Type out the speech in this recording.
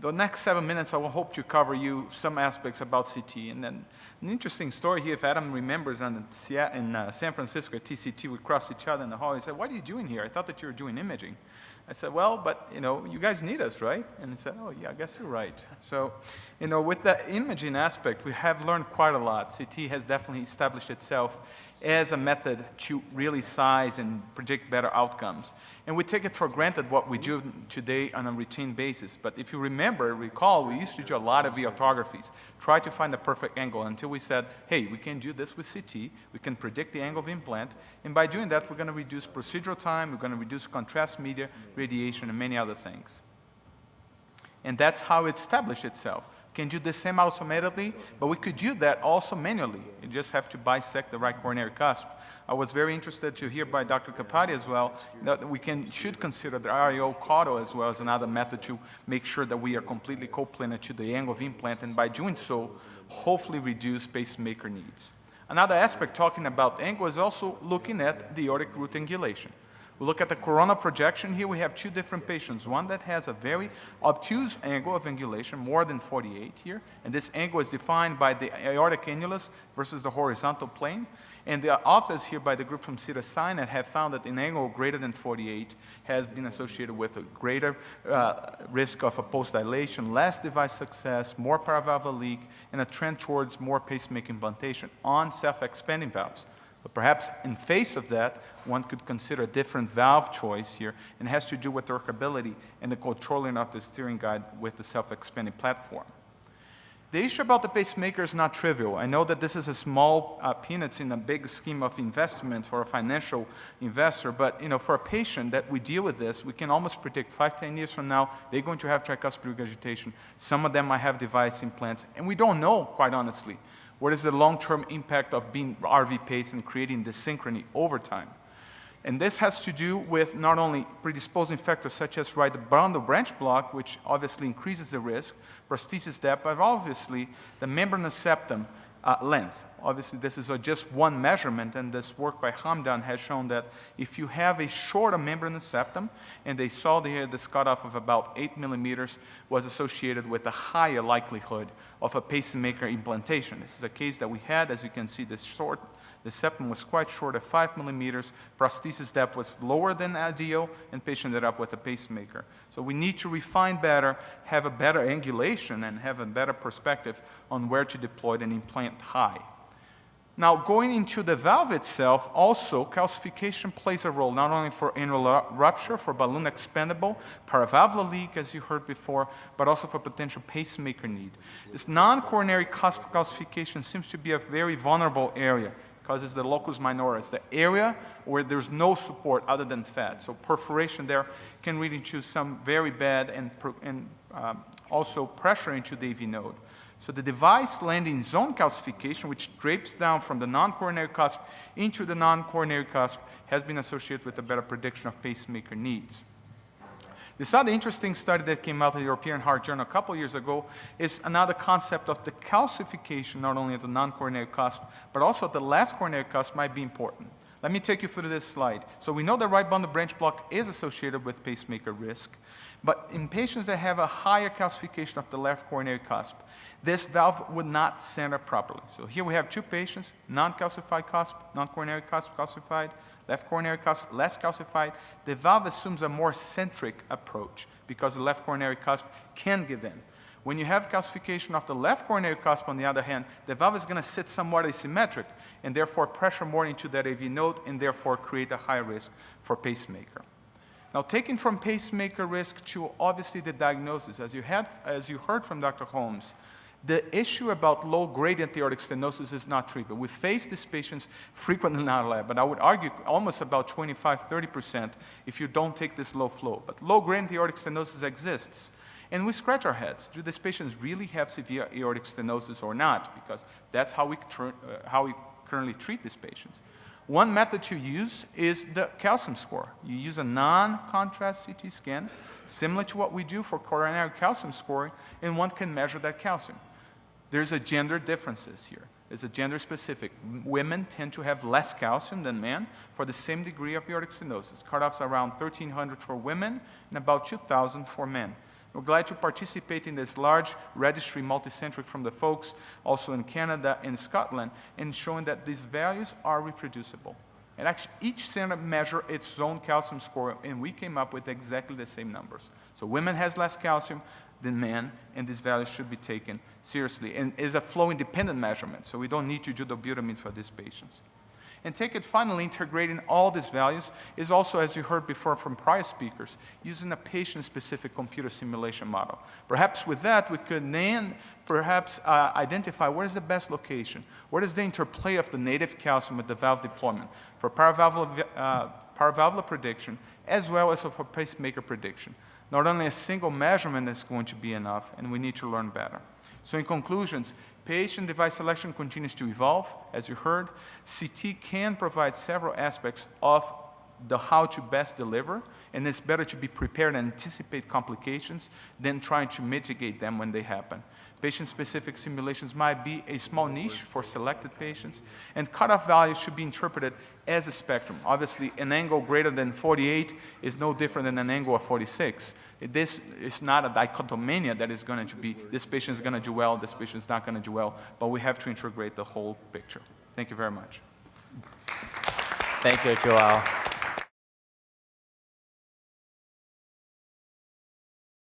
the next 7 minutes, I will hope to cover you some aspects about CT. And then an interesting story here, if Adam remembers, in San Francisco at TCT, we crossed each other in the hall. He said, "What are you doing here? I thought that you were doing imaging." I said, "Well, but, you guys need us, right?" And he said, "Oh, yeah, I guess you're right." So, with the imaging aspect, we have learned quite a lot. CT has definitely established itself as a method to really size and predict better outcomes. And we take it for granted what we do today on a routine basis. But if you recall, we used to do a lot of videographies, try to find the perfect angle until we said, hey, we can do this with CT, we can predict the angle of implant, and by doing that, we're going to reduce procedural time, we're going to reduce contrast media, radiation, and many other things. And that's how it established itself. Can do the same automatically, but we could do that also manually. You just have to bisect the right coronary cusp. I was very interested to hear by Dr. Cavalcante as well that we should consider the RIO caudal as well as another method to make sure that we are completely coplanar to the angle of implant, and by doing so, hopefully reduce pacemaker needs. Another aspect talking about angle is also looking at the aortic root angulation. We look at the coronal projection here. We have two different patients. One that has a very obtuse angle of angulation, more than 48 here. And this angle is defined by the aortic annulus versus the horizontal plane. And the authors here by the group from Sorajja have found that an angle greater than 48 has been associated with a greater risk of a post-dilation, less device success, more paravalvular leak, and a trend towards more pacemaker implantation on self-expanding valves. But perhaps in face of that, one could consider a different valve choice here, and it has to do with the workability and the controlling of the steering guide with the self-expanding platform. The issue about the pacemaker is not trivial. I know that this is a small peanuts in a big scheme of investment for a financial investor, but for a patient that we deal with this, we can almost predict 5-10 years from now, they're going to have tricuspid regurgitation. Some of them might have device implants, and we don't know, quite honestly, what is the long-term impact of being RV paced and creating this synchrony over time. And this has to do with not only predisposing factors such as right bundle branch block, which obviously increases the risk, prosthesis depth, but obviously the membranous septum length. Obviously, this is just one measurement, and this work by Hamdan has shown that if you have a shorter membranous septum, and they saw here this cutoff of about 8 millimeters was associated with a higher likelihood of a pacemaker implantation. This is a case that we had. As you can see, the septum was quite short at 5 millimeters, prosthesis depth was lower than ideal, and patient ended up with a pacemaker. So we need to refine better, have a better angulation, and have a better perspective on where to deploy an implant high. Now, going into the valve itself, also calcification plays a role, not only for annular rupture, for balloon expandable, paravalvular leak, as you heard before, but also for potential pacemaker need. This non-coronary cusp calcification seems to be a very vulnerable area because it's the locus minoris, the area where there's no support other than fat. So perforation there can lead into some very bad and also pressure into the AV node. So the device landing zone calcification, which drapes down from the non-coronary cusp into the non-coronary cusp, has been associated with a better prediction of pacemaker needs. This other interesting study that came out of the European Heart Journal a couple years ago is another concept of the calcification, not only at the non-coronary cusp, but also at the left coronary cusp might be important. Let me take you through this slide. So we know that right bundle branch block is associated with pacemaker risk, but in patients that have a higher calcification of the left coronary cusp, this valve would not center properly. So here we have two patients, non-calcified cusp, non-coronary cusp calcified, left coronary cusp less calcified. The valve assumes a more centric approach because the left coronary cusp can give in. When you have calcification of the left coronary cusp, on the other hand, the valve is going to sit somewhat asymmetric and therefore pressure more into that AV node and therefore create a high risk for pacemaker. Now, taking from pacemaker risk to obviously the diagnosis, as you heard from Dr. Holmes, the issue about low gradient aortic stenosis is not trivial. We face these patients frequently in our lab, but I would argue almost about 25-30% if you don't take this low flow. But low gradient aortic stenosis exists. And we scratch our heads. Do these patients really have severe aortic stenosis or not? Because that's how we currently treat these patients. One method to use is the calcium score. You use a non-contrast CT scan, similar to what we do for coronary calcium scoring, and one can measure that calcium. There's a gender differences here. It's a gender specific. Women tend to have less calcium than men for the same degree of aortic stenosis. Cutoffs around 1,300 for women and about 2,000 for men. We're glad to participate in this large registry, multicentric from the folks also in Canada and Scotland, in showing that these values are reproducible. And actually, each center measure its own calcium score, and we came up with exactly the same numbers. So women has less calcium than men, and these values should be taken seriously. And is a flow-independent measurement, so we don't need to do dobutamine for these patients. And take it finally, integrating all these values is also, as you heard before from prior speakers, using a patient-specific computer simulation model. Perhaps with that, we could then perhaps identify where is the best location, what is the interplay of the native calcium with the valve deployment for paravalvular prediction, as well as for pacemaker prediction. Not only a single measurement is going to be enough, and we need to learn better. So in conclusions, patient device selection continues to evolve, as you heard. CT can provide several aspects of the how to best deliver, and it's better to be prepared and anticipate complications than trying to mitigate them when they happen. Patient-specific simulations might be a small niche for selected patients, and cutoff values should be interpreted as a spectrum. Obviously, an angle greater than 48 is no different than an angle of 46. This is not a dichotomania that is going to be, this patient is going to do well, this patient is not going to do well, but we have to integrate the whole picture. Thank you very much. Thank you, Joao.